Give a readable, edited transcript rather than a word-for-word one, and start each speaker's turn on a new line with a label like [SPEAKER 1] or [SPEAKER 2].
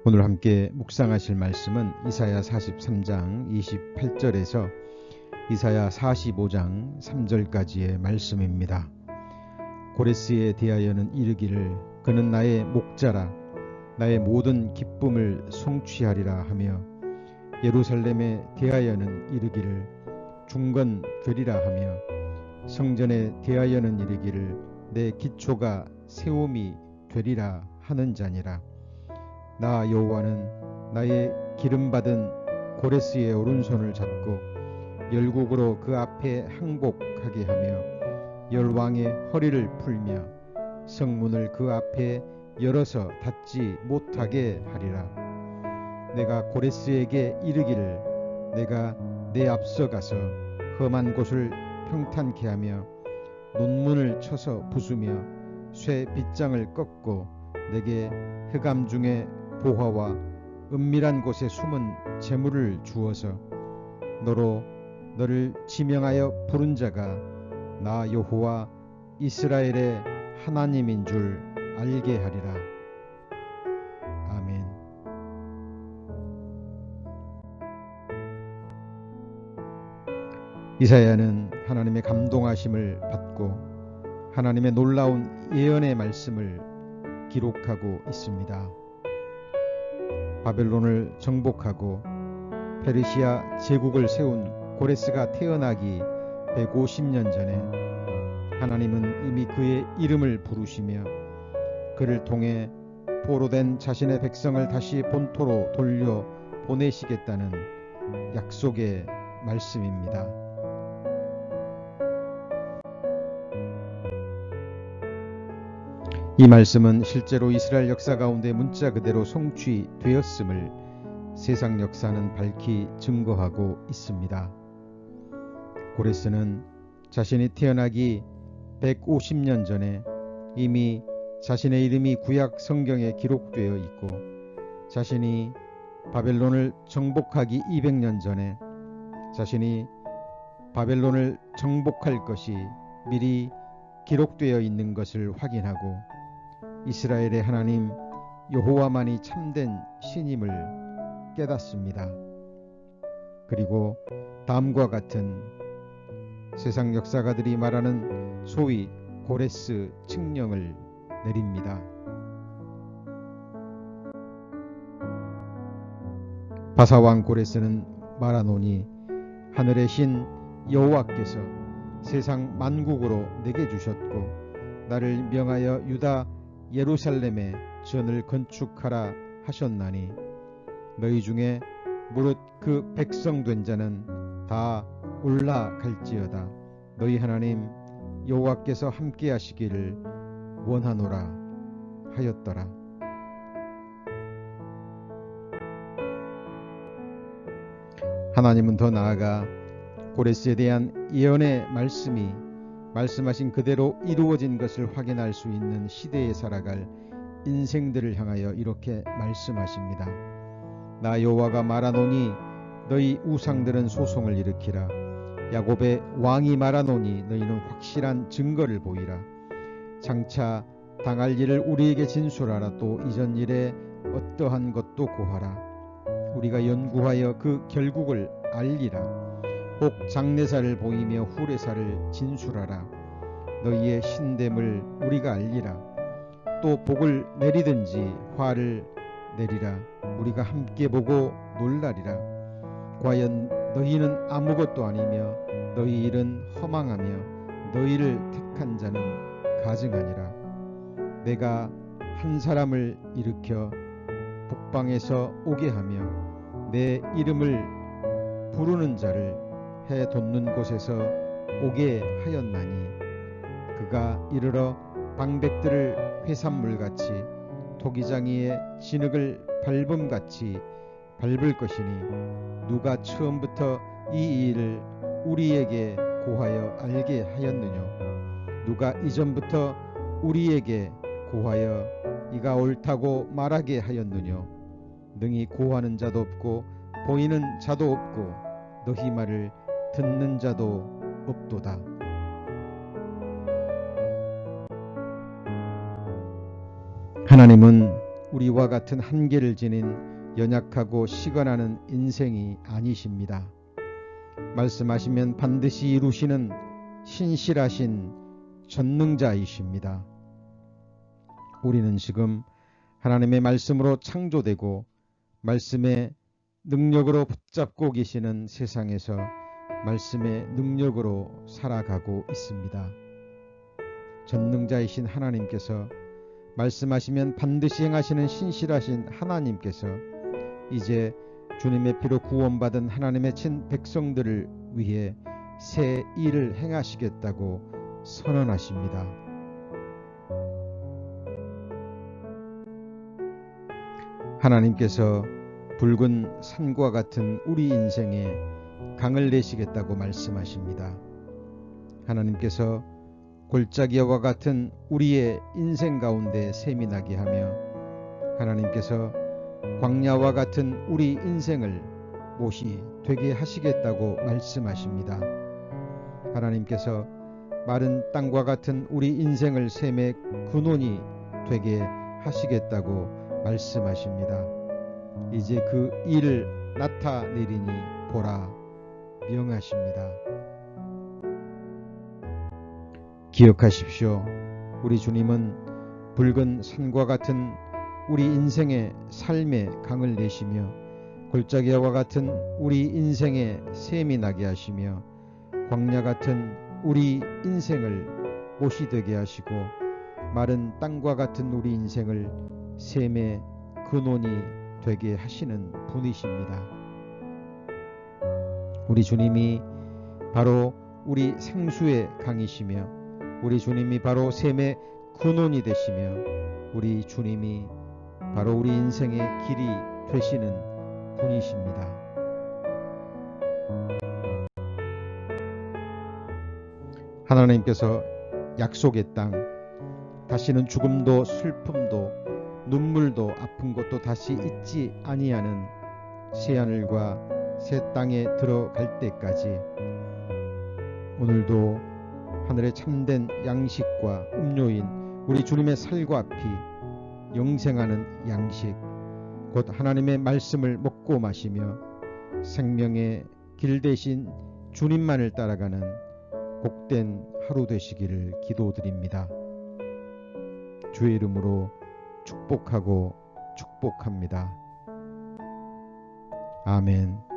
[SPEAKER 1] 오늘 함께 묵상하실 말씀은 이사야 43장 28절에서 이사야 45장 3절까지의 말씀입니다. 고레스에 대하여는 이르기를 그는 나의 목자라 나의 모든 기쁨을 성취하리라 하며 예루살렘에 대하여는 이르기를 중건되리라 하며 성전에 대하여는 이르기를 내 기초가 세움이 되리라 하는 자니라. 나 여호와는 나의 기름받은 고레스의 오른손을 잡고 열국으로 그 앞에 항복하게 하며 열왕의 허리를 풀며 성문을 그 앞에 열어서 닫지 못하게 하리라. 내가 고레스에게 이르기를 내가 내 앞서 가서 험한 곳을 평탄케 하며 논문을 쳐서 부수며 쇠 빗장을 꺾고 내게 흑암 중에 보화와 은밀한 곳에 숨은 재물을 주어서 너로 너를 지명하여 부른 자가 나 여호와 이스라엘의 하나님인 줄 알게 하리라. 아멘. 이사야는 하나님의 감동하심을 받고 하나님의 놀라운 예언의 말씀을 기록하고 있습니다. 바벨론을 정복하고 페르시아 제국을 세운 고레스가 태어나기 150년 전에 하나님은 이미 그의 이름을 부르시며 그를 통해 포로된 자신의 백성을 다시 본토로 돌려 보내시겠다는 약속의 말씀입니다. 이 말씀은 실제로 이스라엘 역사 가운데 문자 그대로 성취되었음을 세상 역사는 밝히 증거하고 있습니다. 고레스는 자신이 태어나기 150년 전에 이미 자신의 이름이 구약 성경에 기록되어 있고 자신이 바벨론을 정복하기 200년 전에 자신이 바벨론을 정복할 것이 미리 기록되어 있는 것을 확인하고 이스라엘의 하나님 여호와만이 참된 신임을 깨닫습니다. 그리고 다음과 같은 세상 역사가들이 말하는 소위 고레스 칙령을 내립니다. 바사왕 고레스는 말하노니 하늘의 신 여호와께서 세상 만국으로 내게 주셨고 나를 명하여 유다 예루살렘에 전을 건축하라 하셨나니 너희 중에 무릇 그 백성 된 자는 다 올라갈지어다. 너희 하나님 여호와께서 함께 하시기를 원하노라 하였더라. 하나님은 더 나아가 고레스에 대한 예언의 말씀이 말씀하신 그대로 이루어진 것을 확인할 수 있는 시대에 살아갈 인생들을 향하여 이렇게 말씀하십니다. 나 여호와가 말하노니 너희 우상들은 소송을 일으키라. 야곱의 왕이 말하노니 너희는 확실한 증거를 보이라. 장차 당할 일을 우리에게 진술하라. 또 이전 일에 어떠한 것도 고하라. 우리가 연구하여 그 결국을 알리라. 혹 장래사를 보이며 후래사를 진술하라. 너희의 신됨을 우리가 알리라. 또 복을 내리든지 화를 내리라. 우리가 함께 보고 놀라리라. 과연 너희는 아무것도 아니며 너희 일은 허망하며 너희를 택한 자는 가증하니라. 내가 한 사람을 일으켜 북방에서 오게 하며 내 이름을 부르는 자를 해 돋는 곳에서 오게 하였나니 그가 이르러 방백들을 회산물같이 토기장이의 진흙을 밟음같이 밟을 것이니 누가 처음부터 이 일을 우리에게 고하여 알게 하였느냐. 누가 이전부터 우리에게 고하여 이가 옳다고 말하게 하였느냐. 능히 고하는 자도 없고 보이는 자도 없고 너희 말을 듣는 자도 없도다. 하나님은 우리와 같은 한계를 지닌 연약하고 시건하는 인생이 아니십니다. 말씀하시면 반드시 이루시는 신실하신 전능자이십니다. 우리는 지금 하나님의 말씀으로 창조되고 말씀의 능력으로 붙잡고 계시는 세상에서 말씀의 능력으로 살아가고 있습니다. 전능자이신 하나님께서 말씀하시면 반드시 행하시는 신실하신 하나님께서 이제 주님의 피로 구원받은 하나님의 친 백성들을 위해 새 일을 행하시겠다고 선언하십니다. 하나님께서 붉은 산과 같은 우리 인생에 강을 내시겠다고 말씀하십니다. 하나님께서 골짜기와 같은 우리의 인생 가운데 샘이 나게 하며 하나님께서 광야와 같은 우리 인생을 못이 되게 하시겠다고 말씀하십니다. 하나님께서 마른 땅과 같은 우리 인생을 샘의 근원이 되게 하시겠다고 말씀하십니다. 이제 그 일을 나타내리니 보라 명하십니다. 기억하십시오. 우리 주님은 붉은 산과 같은 우리 인생의 삶의 강을 내시며 골짜기와 같은 우리 인생의 샘이 나게 하시며 광야 같은 우리 인생을 못이 되게 하시고 마른 땅과 같은 우리 인생을 샘의 근원이 되게 하시는 분이십니다. 우리 주님이 바로 우리 생수의 강이시며 우리 주님이 바로 샘의 근원이 되시며 우리 주님이 바로 우리 인생의 길이 되시는 분이십니다. 하나님께서 약속의 땅, 다시는 죽음도 슬픔도 눈물도 아픈 것도 다시 있지 아니하는 새하늘과 새 땅에 들어갈 때까지 오늘도 하늘의 참된 양식과 음료인 우리 주님의 살과 피, 영생하는 양식, 곧 하나님의 말씀을 먹고 마시며 생명의 길 대신 주님만을 따라가는 복된 하루 되시기를 기도드립니다. 주의 이름으로 축복하고 축복합니다. 아멘.